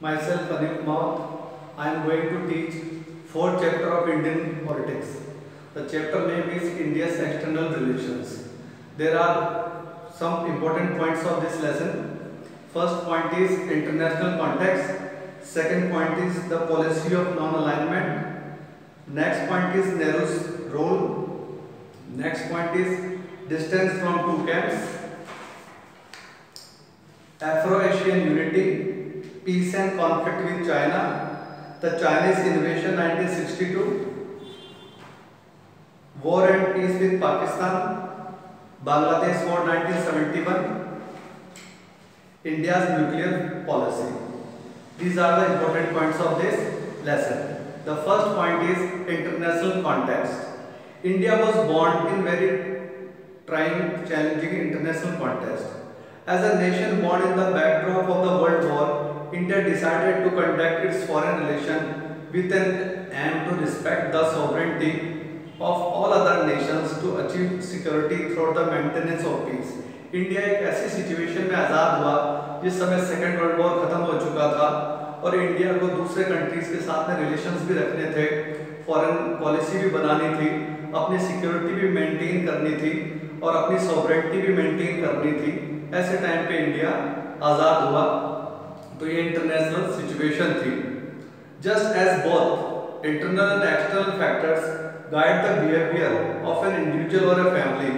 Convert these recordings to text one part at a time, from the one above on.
Myself Anil Kumar. I am going to teach fourth chapter of Indian politics. The chapter name is India's external relations. There are some important points of this lesson. First point is international context. Second point is the policy of non-alignment. Next point is Nehru's role. Next point is distance from two camps. Afro-Asian unity, peace and conflict with China, the Chinese invasion 1962, war and peace with Pakistan, Bangladesh war 1971, India's nuclear policy. These are the important points of this lesson. The first point is international context. India was born in very trying, challenging international context. As a nation born in the backdrop of the World War, India decided to conduct its foreign relations with an aim to respect the sovereignty of all other nations to achieve security through the maintenance of peace. India एक ऐसी situation में आज़ाद हुआ जिस समय second world war खत्म हो चुका था और इंडिया को दूसरे कंट्रीज के साथ में रिलेशंस भी रखने थे, फॉरेन पॉलिसी भी बनानी थी, अपनी सिक्योरिटी भी मेंटेन करनी थी और अपनी सॉवरेनिटी भी मेंटेन करनी थी। ऐसे टाइम पे इंडिया आज़ाद हुआ तो ये इंटरनेशनल सिचुएशन थी। Just as both internal and external factors guide the behavior of an individual or a family,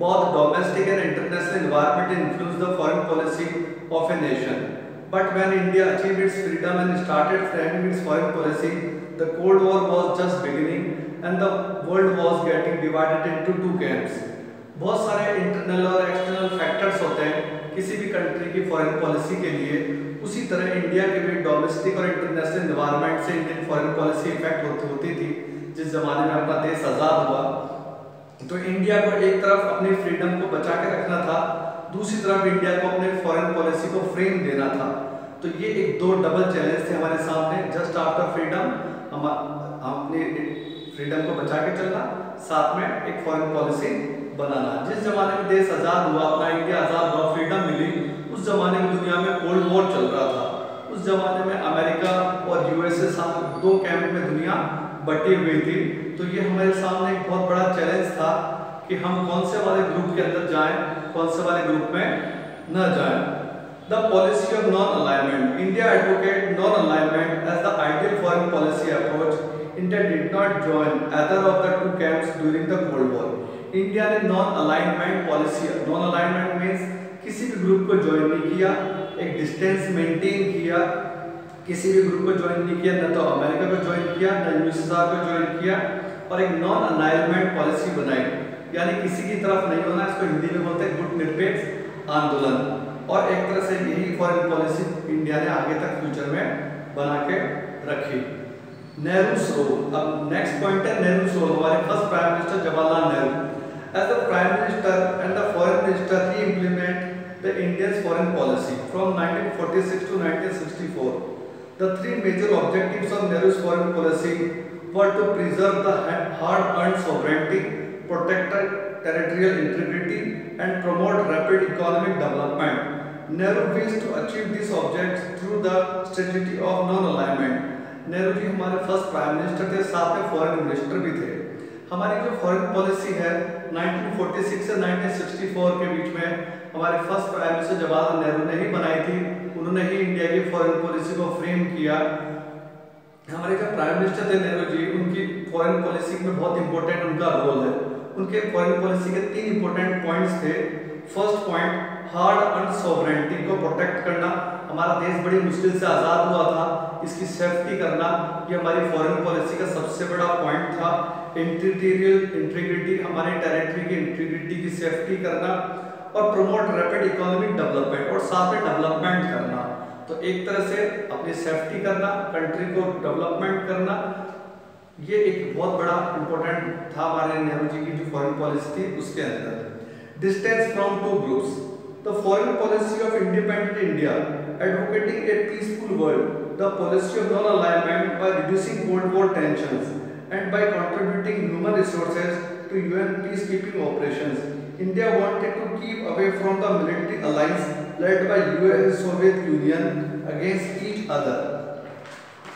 both domestic and international environment influence the foreign policy of a nation. But when India achieved its freedom and started framing its foreign policy, the Cold War was just beginning and the world was getting divided into two camps. बहुत सारे internal और external factors होते हैं किसी भी country की foreign policy के लिए, उसी तरह इंडिया के भी डोमेस्टिक और इंटरनेशनल एनवायरनमेंट से इंडियन फॉरेन पॉलिसी इफेक्ट होती थी। जिस जमाने में अपना देश आज़ाद हुआ तो इंडिया को एक तरफ अपनी फ्रीडम को बचा के रखना था, दूसरी तरफ इंडिया को अपने फॉरेन पॉलिसी को फ्रेम देना था। तो ये एक दो डबल चैलेंज थे हमारे सामने। जस्ट आफ्टर फ्रीडम हम अपनी फ्रीडम को बचा के चलना, साथ में एक फॉरेन पॉलिसी बनाना। जिस जमाने में देश आज़ाद हुआ, अपना इंडिया आज़ाद हुआ, फ्रीडम मिली, उस जमाने में दुनिया में कोल्ड वॉर चल रहा था। उस जमाने में अमेरिका और यूएसए साथ दो कैंप में दुनिया बटी हुई थी। तो ये हमारे सामने एक बहुत बड़ा चैलेंज था कि हम कौन से वाले ग्रुप के अंदर जाएं, कौन से वाले ग्रुप में न जाएं। The policy of non alignment, India advocate non alignment as the ideal foreign policy approach. India did not join either of the two camps during the Cold War. India ने non alignment policy, non alignment means किसी भी group को join नहीं किया, एक distance maintain किया, किसी भी ग्रुप को ज्वाइन नहीं किया, न तो अमेरिका को ज्वाइन किया, न यूएसए को ज्वाइन किया, और एक नॉन अलाइनमेंट पॉलिसी बनाई, यानी किसी की तरफ नहीं होना। इसको हिंदी में बोलते हैं गुट निरपेक्ष आंदोलन। और एक तरह से यही फॉरेन पॉलिसी इंडिया ने आगे तक फ्यूचर में बना के रखी। नेहरू's रोल, अब नेक्स्ट पॉइंट है नेहरू's रोल। हमारे first prime minister Jawaharlal Nehru, as the prime minister and the foreign minister he implement the India's foreign policy from 1946 to 1964. The three major objectives of Nehru's foreign policy were to preserve the hard-earned sovereignty, protect territorial integrity, and promote rapid economic development. Nehru wished to achieve these objects through the strategy of non-alignment. Nehru ji हमारे first prime minister थे, साथ में foreign minister भी थे। हमारी जो foreign policy है 1946 से 1964 के बीच में हमारे first prime minister Jawaharlal Nehru ने ही बनाई थी। उन्होंने ही इंडिया की फॉरेन पॉलिसी को फ्रेम किया। हमारे जो प्राइम मिनिस्टर थे नेहरू जी, उनकी फॉरेन पॉलिसी में बहुत इंपॉर्टेंट उनका रोल है। उनके फॉरेन पॉलिसी के तीन इंपॉर्टेंट पॉइंट्स थे। First point, hard earned sovereignty को प्रोटेक्ट करना। हमारा देश बड़ी मुश्किल से आज़ाद हुआ था, इसकी सेफ्टी करना, ये हमारी फॉरेन पॉलिसी का सबसे बड़ा पॉइंट था। टेरिटोरियल इंटीग्रिटी, हमारे टेरिटरी की इंटीग्रिटी की सेफ्टी करना, और प्रमोट रैपिड इकोनॉमिक डेवलपमेंट, और साथ में डेवलपमेंट करना। तो एक तरह से अपनी सेफ्टी करना, कंट्री को डेवलपमेंट करना, ये एक बहुत बड़ा इंपॉर्टेंट था हमारे नेहरू जी की जो फॉरेन पॉलिसी थी उसके अंदर। Distance from two groups, the foreign policy of independent India advocating A peaceful world, the policy of non alignment by reducing cold war tensions and by contributing human resources to UN peacekeeping operations. India wanted to keep away from the military alliance led by US Soviet Union against each other.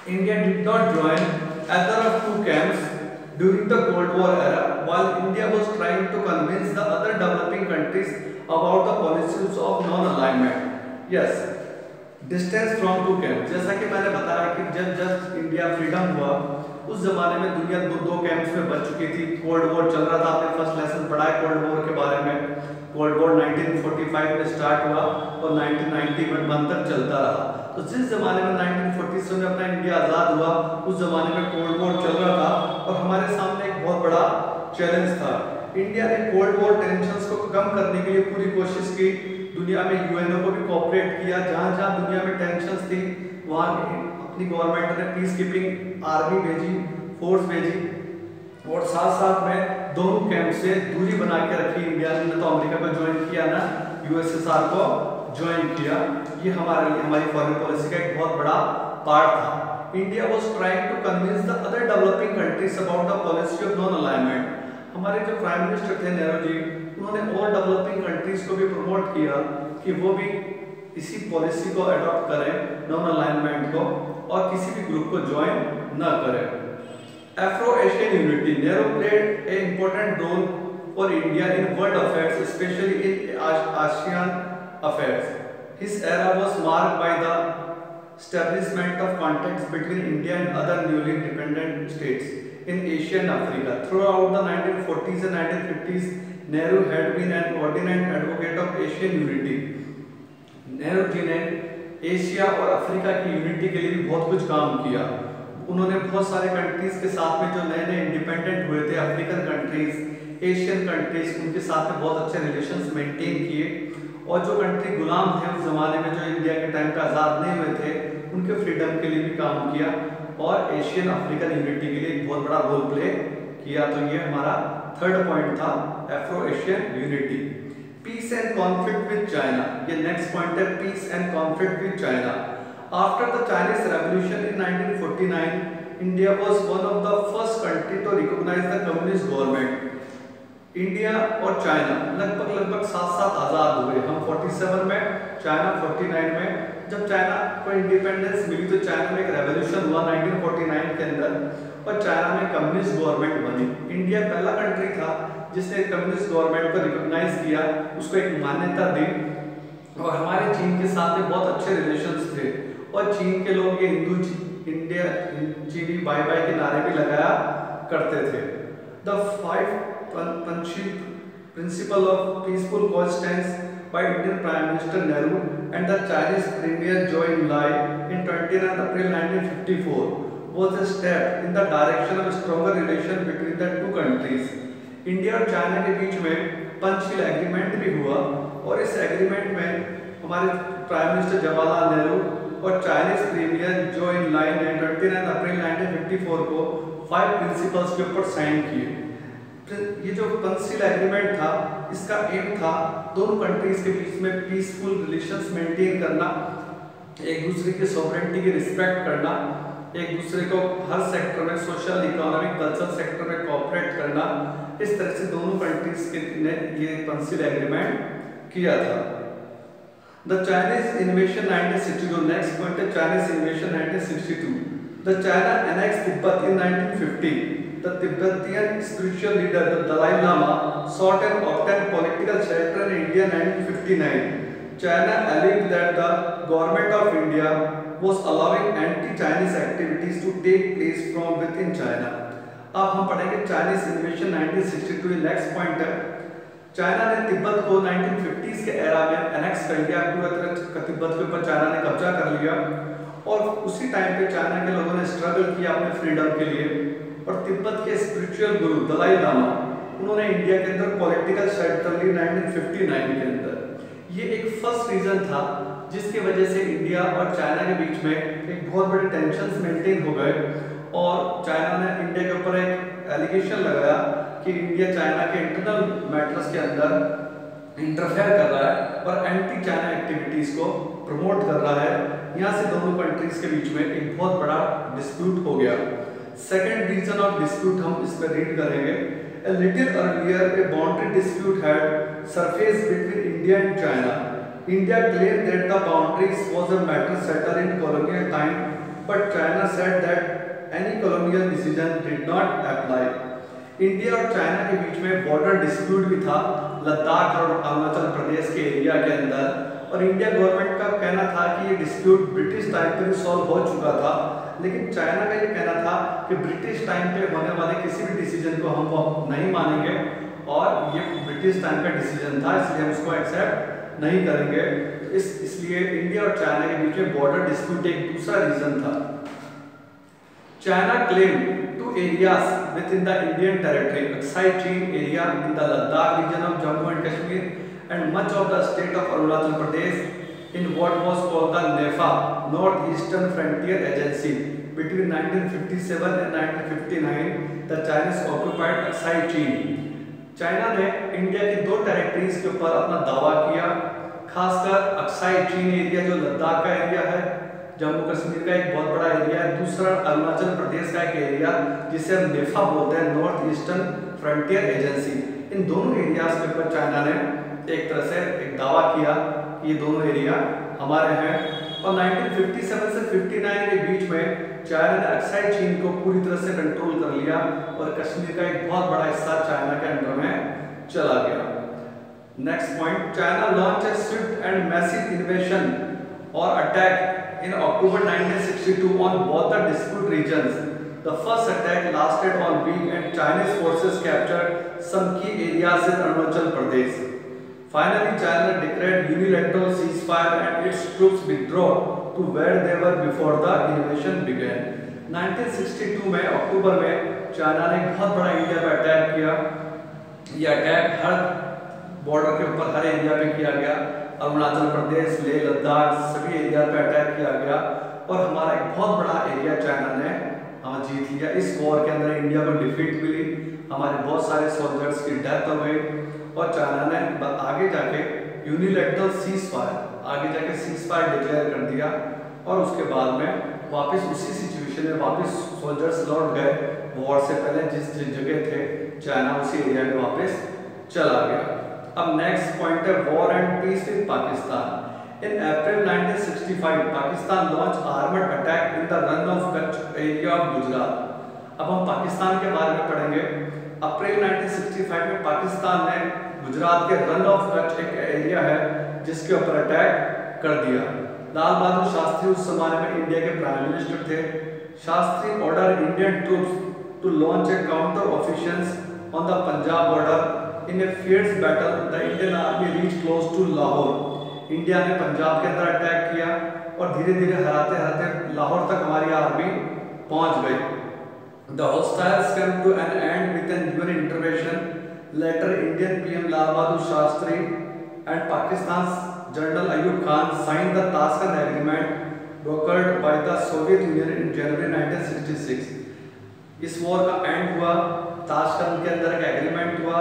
India did not join either of two camps during the Cold War era, while India was trying to convince the other developing countries about the policies of non-alignment. Yes, distance from two camps. जैसा कि मैंने बताया कि जब India freedom हुआ उस जमाने में दुनिया दो कैंप्स में बच चुकी थी। कोल्ड वॉर चल रहा था, आपने फर्स्ट लेसन पढ़ा है कोल्ड वॉर के बारे में। कोल्ड वॉर 1945 में स्टार्ट हुआ और 1991 तक चलता रहा। तो जिस जमाने में 1947 में अपना इंडिया आज़ाद हुआ उस जमाने में कोल्ड वॉर चल रहा था और हमारे सामने एक बहुत बड़ा चैलेंज था। इंडिया ने कोल्ड वॉर टेंशंस को कम करने के लिए पूरी कोशिश की। दुनिया में यूएनओ को भी कोऑपरेट किया। जहाँ जहाँ दुनिया में टेंशंस थी वहाँ अपनी गवर्नमेंट ने पीस कीपिंग आर्मी भेजी, फोर्स भेजी और साथ साथ में दोनों कैंप से दूरी बना के रखी। इंडिया ने तो अमेरिका को ज्वाइन किया ना यूएसएसआर को ज्वाइन किया। ये हमारे लिए हमारी फॉरेन पॉलिसी का एक बहुत बड़ा पार्ट था। India was trying to convince the other developing countries about the policy of non alignment. हमारे जो प्राइम मिनिस्टर थे नेहरू जी, उन्होंने और डेवलपिंग कंट्रीज को भी प्रमोट किया कि वो भी इसी पॉलिसी को अडॉप्ट करें, नॉन अलाइनमेंट को, और किसी भी ग्रुप को ज्वाइन न करें। Afro Asian unity. Nehru played an important role for India in world affairs, especially in ASEAN affairs. His era was marked by the establishment of contacts between India and other newly independent states in Asia and Africa. Throughout the 1940s and 1950s, Nehru had been an ardent advocate of Asian unity. Nehru ji ने Asia और Africa की unity के लिए भी बहुत कुछ काम किया। उन्होंने बहुत सारे कंट्रीज के साथ में जो नए नए इंडिपेंडेंट हुए थे, अफ्रीकन कंट्रीज, एशियन कंट्रीज, उनके साथ में बहुत अच्छे रिलेशंस मेंटेन किए। और जो कंट्री गुलाम थे उस जमाने में, जो इंडिया के टाइम पे आज़ाद नहीं हुए थे, उनके फ्रीडम के लिए भी काम किया और एशियन अफ्रीकन यूनिटी के लिए एक बहुत बड़ा रोल प्ले किया। तो ये हमारा थर्ड पॉइंट था, Afro Asian unity. Peace and conflict with China, ये नेक्स्ट पॉइंट है, peace and conflict with China. After the Chinese Revolution in 1949, India was one of the first country to recognize the communist government. India और China लगभग साथ साथ आज़ाद हुए। हम 47 में, China 49 में। जब चाइना को इंडिपेंडेंस मिली तो चाइना में एक रेवोल्यूशन हुआ 1949 के अंदर और चाइना में कम्युनिस्ट गवर्नमेंट बनी। इंडिया पहला कंट्री था जिसने कम्युनिस्ट गवर्नमेंट को रिकॉग्नाइज किया, उसको एक मान्यता दी। और हमारे चीन के साथ में बहुत अच्छे रिलेशंस थे और चीन के लोग ये हिंदू इंडिया चीनी बाय बाय के नारे भी लगाया करते थे। The 5 principle of peaceful coexistence by Indian Prime Minister Nehru and the Chinese Premier Zhou Enlai in 29 April 1954 was a step in the direction of a stronger relation between the two countries. India और China के बीच में Panchsheel agreement भी हुआ और इस agreement में हमारे prime minister Jawaharlal Nehru और चाइनीज प्रीमियर जो एनलाई ने 29 अप्रैल 1954 को 5 प्रिंसिपल्स के ऊपर साइन किए। ये जो पंचशील एग्रीमेंट था, इसका एम था दोनों कंट्रीज के बीच में पीसफुल रिलेशंस मेंटेन करना, एक दूसरे की सॉवरेनिटी की रिस्पेक्ट करना, एक दूसरे को हर सेक्टर में, सोशल, इकोनॉमिक, कल्चरल सेक्टर में कोऑपरेट करना। इस तरह से दोनों कंट्रीज ने ये पंचशील एग्रीमेंट किया था। The Chinese invasion 1962, next point है Chinese invasion 1962। The China annex Tibet in 1950। The Tibetan spiritual leader, the Dalai Lama, sought and obtained political shelter in India in 1959. China alleged that the government of India was allowing anti-Chinese activities to take place from within China. अब हम पढ़ेंगे Chinese invasion 1962। Next point है, China ने तिब्बत को 1950s के era में annex कर लिया। पूरा तरह तिब्बत के ऊपर चाइना ने कब्जा कर लिया और उसी टाइम पे चाइना के लोगों ने स्ट्रगल किया अपने फ्रीडम के लिए। और तिब्बत के स्पिरिचुअल गुरु दलाई लामा, उन्होंने इंडिया के अंदर पॉलिटिकल शेल्टर ली 1959 के अंदर। ये एक फर्स्ट रीजन था जिसकी वजह से इंडिया और चाइना के बीच में एक बहुत बड़े टेंशन्स मेंटेन हो गए और चाइना ने इंडिया के ऊपर एक एलिगेशन लगाया कि इंडिया चाइना के इंटरनल मैटर्स के अंदर इंटरफेयर कर रहा है और एंटी चाइना एक्टिविटीज को प्रमोट कर रहा है। यहाँ से दोनों कंट्रीज के बीच में एक बहुत बड़ा डिस्प्यूट हो गया। सेकेंड रीजन ऑफ डिस्प्यूट हम इस पर रीड करेंगे। A little earlier, a boundary dispute had surfaced between India and China. India claimed that the boundaries was a matter settled in colonial time, but China said that any colonial decision did not apply. India और China के बीच में border dispute भी था लद्दाख और अरुणाचल प्रदेश के area के अंदर, और इंडिया गवर्नमेंट का कहना था कि ये डिस्प्यूट ब्रिटिश टाइम पर सॉल्व हो चुका था, लेकिन चाइना का ये कहना था कि ब्रिटिश टाइम पे होने वाले किसी भी डिसीजन को हम नहीं मानेंगे और ये ब्रिटिश टाइम का डिसीजन था, इसलिए हम उसको एक्सेप्ट नहीं करेंगे। इसलिए इंडिया और चाइना के बीच में बॉर्डर डिस्प्यूट एक दूसरा रीजन था। China claim two areas within the Indian territory, Aksai Chin area in the Ladakh region of Jammu and Kashmir and much of the state of Arunachal Pradesh in what was called the NEFA, Northeastern Frontier Agency. Between 1957 and 1959, the Chinese occupied Aksai Chin. China ने India की दो territories के ऊपर अपना दावा किया, खासकर Aksai Chin area जो लद्दाख का एरिया है, जम्मू कश्मीर का एक बहुत बड़ा एरिया है, दूसरा अरुणाचल प्रदेश का एक एरिया जिसे हम नेफा बोलते हैं, नॉर्थ ईस्टर्न फ्रंटियर एजेंसी। इन दोनों एरियाज के ऊपर चाइना ने एक तरह से एक दावा किया कि ये दोनों एरिया हमारे हैं, और 1957 से 59 के बीच में चाइना ने अक्साई चीन को पूरी तरह से कंट्रोल कर लिया और कश्मीर का एक बहुत बड़ा हिस्सा चाइना के अंडर में चला गया। Next point, China launch a swift and massive invasion और attack in October 1962 on both the dispute regions. The first attack lasted on week and Chinese forces captured some key areas in Arunachal Pradesh. Finally, China declared unilateral ceasefire and its troops withdraw to where they were before the invasion began. 1962 में अक्टूबर में China ने बहुत बड़ा India पे attack किया। ये attack हर border के ऊपर हर एरिया पे किया गया, अरुणाचल प्रदेश, लेह, लद्दाख सभी एरिया पे अटैक किया गया और हमारा एक बहुत बड़ा एरिया चाइना ने जीत लिया। इस वॉर के अंदर इंडिया को डिफीट मिली, हमारे बहुत सारे सोल्जर्स की डेथ हो गई और चाइना ने आगे जाके यूनिलैटरल सीज़फायर आगे जाके सीज़फायर डिक्लेयर कर दिया और उसके बाद में वापस उसी सिचुएशन में वापस सोल्जर्स लौट गए वॉर से पहले जिस जगह थे, चाइना उसी एरिया में वापस चला गया। अब नेक्स्ट पॉइंट है war and peace with Pakistan. In April 1965, Pakistan launched armored attack in the Rann of Kutch area of Gujarat। अब हम पाकिस्तान के बारे में पढ़ेंगे। अप्रैल 1965 में पाकिस्तान ने गुजरात के रन ऑफ कच्छ एक एरिया है जिसके ऊपर अटैक कर दिया। लाल बहादुर शास्त्री उस जमाने में इंडिया के प्राइम मिनिस्टर थे। Shastri order Indian troops to launch a counter operations on the Punjab border. In a fierce battle the Indian army reach close to Lahore. India ने पंजाब के अंदर अटैक किया और धीरे धीरे हराते हराते लाहौर तक हमारी आर्मी पहुंच गई। The hostiles came to an end with an UN intervention. Later, Indian PM Lal Bahadur Shastri and Pakistan's General Ayub Khan signed the Tashkent Agreement, brokered by the Soviet Union in January 1966. इस war का and हुआ, Tashkent के अंदर एक agreement हुआ।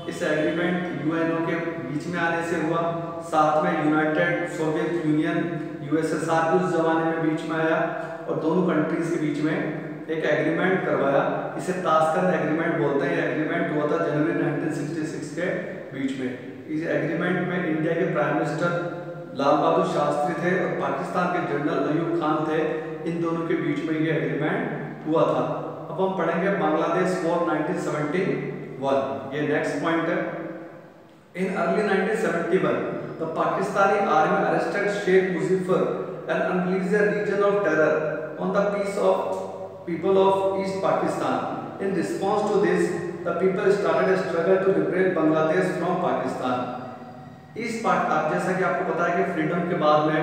इस agreement UNO के बीच में आने से हुआ, साथ में यूनाइटेड सोवियत यूनियन यूएसएसआर उस जमाने में बीच में आया और दोनों कंट्रीज के बीच में एक एग्रीमेंट करवाया। इसे ताशकंद एग्रीमेंट बोलते हैं। एग्रीमेंट हुआ था जनवरी 1966 के बीच में। इस एग्रीमेंट में इंडिया के प्राइम मिनिस्टर लाल बहादुर शास्त्री थे और पाकिस्तान के जनरल अयूब खान थे। इन दोनों के बीच में ये एग्रीमेंट हुआ था। अब हम पढ़ेंगे बांग्लादेश वॉर 1971। ये नेक्स्ट पॉइंट है। In early 1971, the Pakistani army arrested Sheikh Muzaffer and unleashed a region of terror on the peace of people of East Pakistan. In response to this, the people started a struggle to liberate Bangladesh from Pakistan. अब जैसा कि आपको पता है कि freedom के बाद में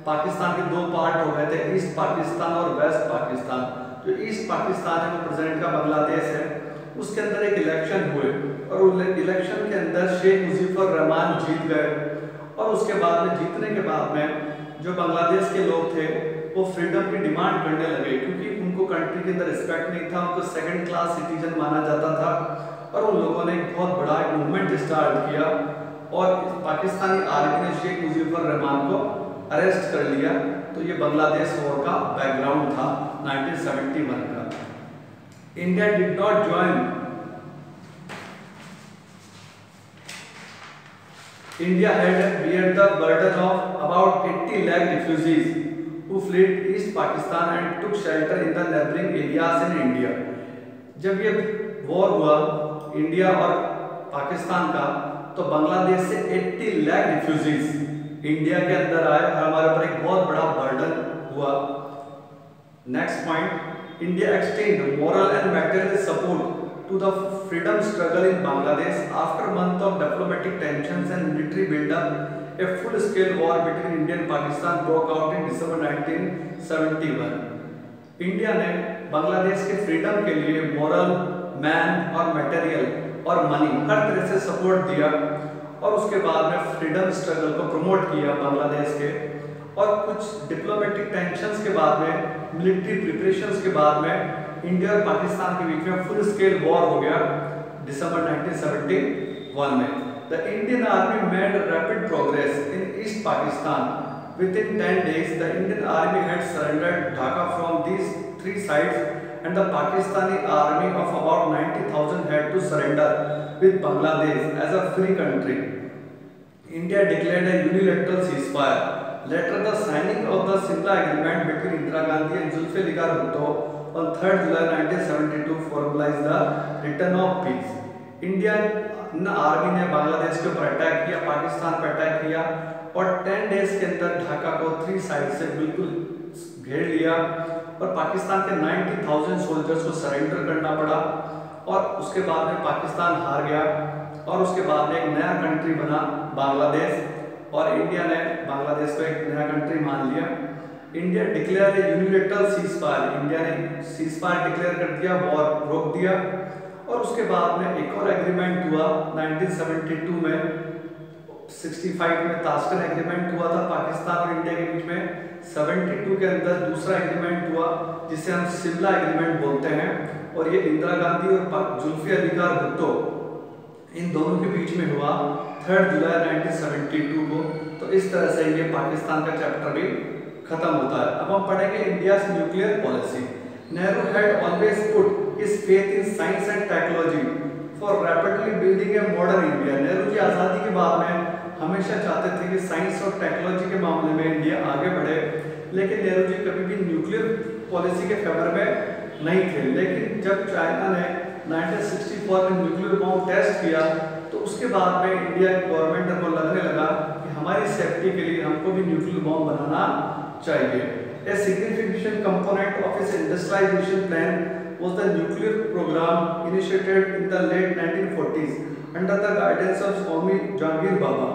पाकिस्तान के दो पार्ट हो गए थे, ईस्ट पाकिस्तान और वेस्ट पाकिस्तान। जो ईस्ट पाकिस्तान है वो प्रेजेंट का बांग्लादेश है। उसके अंदर एक इलेक्शन हुए और इलेक्शन के अंदर शेख मुजीबर रहमान जीत गए और उसके बाद में जीतने के बाद में जो बांग्लादेश के लोग थे वो फ्रीडम की डिमांड करने लगे, क्योंकि उनको कंट्री के अंदर रिस्पेक्ट नहीं था, उनको सेकंड क्लास सिटीजन माना जाता था। और उन लोगों ने एक बहुत बड़ा एक मूवमेंट स्टार्ट किया और पाकिस्तानी आर्मी ने शेख मुजीबर रहमान को अरेस्ट कर लिया। तो ये बांग्लादेश वॉर का बैकग्राउंड था 1971 का। India did not join India had bear the burden of about 80 lakh refugees who fled East Pakistan and took shelter in the neighboring areas in India. जब ये वॉर हुआ इंडिया और पाकिस्तान का, तो बांग्लादेश से 80 लाख रिफ्यूजीज इंडिया के अंदर आए और हमारे ऊपर एक बहुत बड़ा बर्डन हुआ। Next point, India extend moral and material support to the freedom struggle in Bangladesh after month of diplomatic tensions and military build-up. A full-scale war between India and Pakistan broke out in December 1971. India ने बांग्लादेश के freedom के लिए moral, man और material और money हर तरह से support दिया और उसके बाद में फ्रीडम स्ट्रगल को प्रमोट किया बांग्लादेश के। और कुछ डिप्लोमेटिक टेंशंस के बाद में, मिलिट्री प्रिपरेशंस के बाद में इंडिया और पाकिस्तान के बीच में फुल स्केल वॉर हो गया दिसंबर 1971 में। The Indian army made rapid progress in east Pakistan. Within 10 days, the Indian army had surrendered Dhaka from these three sides, and the Pakistani army of about 90,000 had to surrender with Bangladesh as a free country. India declared a unilateral ceasefire. Later, the signing of the Simla Agreement between Indira Gandhi and Zulfikar Bhutto on 3rd July 1972 formalized the return of peace. Indian army ने बांग्लादेश के ऊपर attack किया, पाकिस्तान पर attack किया और 10 days के अंदर ढाका को 3 साइड से बिल्कुल घेर लिया और पाकिस्तान के 90,000 सोल्जर्स को सरेंडर करना पड़ा और उसके बाद में पाकिस्तान हार गया और उसके बाद में एक नया कंट्री बना बांग्लादेश और इंडिया ने बांग्लादेश को एक नया कंट्री मान लिया। इंडिया डिक्लेयर ए यूनिलेटरल सीजफायर। इंडिया ने सीजफायर डिक्लेयर कर दिया, वॉर रोक दिया और उसके बाद में एक और एग्रीमेंट हुआ 1972 में, 65 में ताशकंद एग्रीमेंट हुआ था पाकिस्तान और इंडिया के बीच में। 72 के अंदर दूसरा एग्रीमेंट हुआ जिसे हम शिमला एग्रीमेंट बोलते हैं और ये इंदिरा गांधी और जुल्फिकार भुट्टो इन दोनों के बीच में हुआ 3 जुलाई 1972 को। तो इस तरह से ये पाकिस्तान का चैप्टर भी खत्म होता है। अब हम पढ़ेंगे India's nuclear policy. Nehru had always put his faith in science and technology for rapidly building a modern India. Nehru ji आज़ादी के बाद में हमेशा चाहते थे कि साइंस और टेक्नोलॉजी के मामले में इंडिया आगे बढ़े, लेकिन नेहरू जी कभी भी न्यूक्लियर पॉलिसी के फेवर में नहीं थे। लेकिन जब चाइना ने 1964 में न्यूक्लियर बॉम्ब टेस्ट किया तो उसके बाद में इंडिया गवर्नमेंट को लगने लगा कि हमारी सेफ्टी के लिए हमको भी न्यूक्लियर बॉम्ब बनाना चाहिए। A significant component of its industrialization plan was the nuclear program initiated in the late 1940s under the guidance of Homi Jahangir Baba.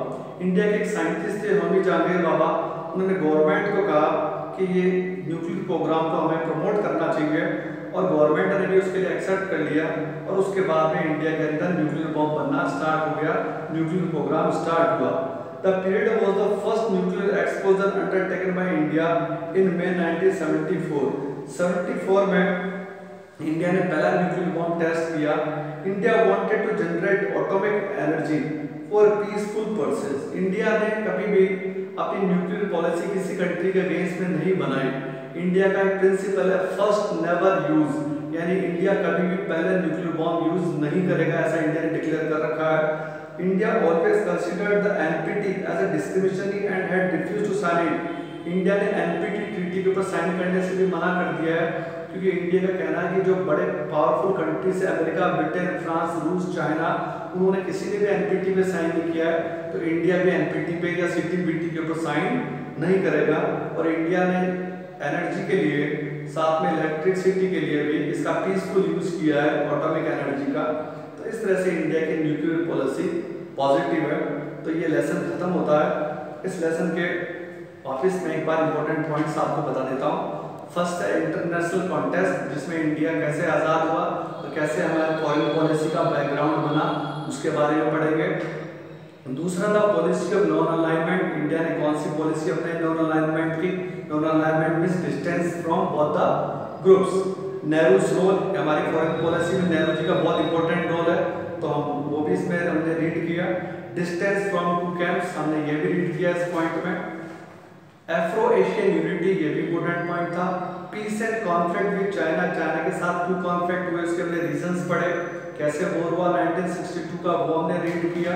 India के एक साइंटिस्ट थे होमी जहांगीर बाबा, उन्होंने गवर्नमेंट को कहा कि ये न्यूक्लियर प्रोग्राम को हमें प्रमोट करना चाहिए और गवर्नमेंट ने भी उसके लिए एक्सेप्ट कर लिया और उसके बाद में इंडिया के अंदर न्यूक्लियर बॉम्ब बनना स्टार्ट हो गया, न्यूक्लियर प्रोग्राम स्टार्ट हुआ। The period was the first nuclear exposure undertaken by India in May 1974. 74 में इंडिया ने पहला न्यूक्लियर बॉम्ब टेस्ट किया। India wanted to generate atomic energy for peaceful purposes. India ने कभी भी अपनी न्यूक्लियर पॉलिसी किसी कंट्री के अगेंस्ट में नहीं बनाई। इंडिया का एक प्रिंसिपल है फर्स्ट नेवर यूज, यानी इंडिया कभी भी पहले न्यूक्लियर बॉम्ब यूज नहीं करेगा, ऐसा इंडिया ने डिक्लेयर कर रखा है। India always considered the NPT as a discriminatory and had refused to sign it. India ने NPT ट्रीटी के ऊपर साइन करने से भी मना कर दिया है क्योंकि इंडिया का कहना है कि जो बड़े पावरफुल कंट्रीज है अमेरिका, ब्रिटेन, फ्रांस, रूस, चाइना, उन्होंने किसी ने भी NPT पे साइन नहीं किया है, तो इंडिया भी NPT पे या CTBT के ऊपर साइन नहीं करेगा। और इंडिया ने एनर्जी के लिए साथ में इलेक्ट्रिसिटी के लिए भी इसका पीसफुल यूज किया है एटॉमिक एनर्जी का। तो इस तरह से इंडिया की न्यूक्लियर पॉलिसी पॉजिटिव है। तो ये लेसन खत्म होता है। इस लेसन के वापस में एक बार इंपॉर्टेंट पॉइंट्स आपको बता देता हूँ। फर्स्ट है इंटरनेशनल कॉन्टेस्ट जिसमें इंडिया कैसे आज़ाद हुआ तो कैसे हमारे फॉरेन पॉलिसी का बैकग्राउंड बना उसके बारे में पढ़ेंगे। दूसरा था policy of non alignment. India ने कौन सी पॉलिसी अपने नॉन अलाइनमेंट की? Non alignment means distance from both the groups. Nehru's role, हमारी फॉरेन पॉलिसी में नेहरू जी का बहुत इंपॉर्टेंट रोल है, तो हम वो भी इसमें हमने रीड किया। डिस्टेंस फ्रॉम टू कैंप्स हमने ये भी रीड किया इस पॉइंट में। एफ्रो एशियन यूनिटी ये भी इंपॉर्टेंट पॉइंट था। Peace and conflict with China, China के साथ क्यों कॉन्फ्लिक्ट हुए उसके हमने रीजंस पढ़े, कैसे वॉर हुआ 1962 का वो हमने रीड किया।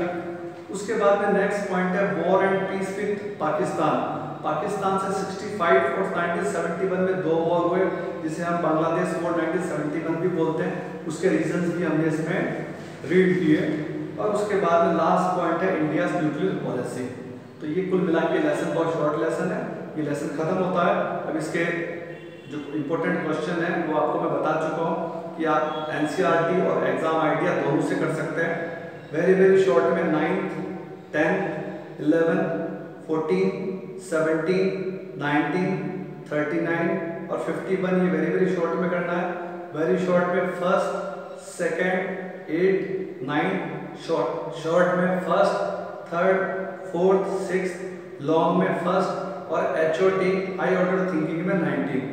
उसके बाद में नेक्स्ट पॉइंट है war and peace with Pakistan. Pakistan से 65 और 1971 में 2 वॉर हुए, जिसे हम बांग्लादेश वॉर 1971 भी बोलते हैं। उसके रीजंस भी हमने इसमें रीड किए। और उसके बाद में लास्ट पॉइंट है इंडियाज न्यूक्लियर पॉलिसी। तो ये कुल मिला के लेसन बहुत शॉर्ट लेसन है, ये लेसन खत्म होता है। अब इसके जो इम्पोर्टेंट क्वेश्चन है वो आपको मैं बता चुका हूँ कि आप एनसीईआरटी और एग्जाम आइडिया दोनों से कर सकते हैं। वेरी शॉर्ट में 9th, 10th, 11, 14, 17, 19, 39 और 51 ये वेरी शॉर्ट में करना है। वेरी शॉर्ट में फर्स्ट, सेकंड, 8, 9, शॉर्ट में first, third, fourth, sixth, long में फर्स्ट और HOT हाई ऑर्डर थिंकिंग में 19।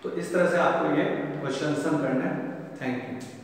तो इस तरह से आपको ये क्वेश्चन करना है। Thank you.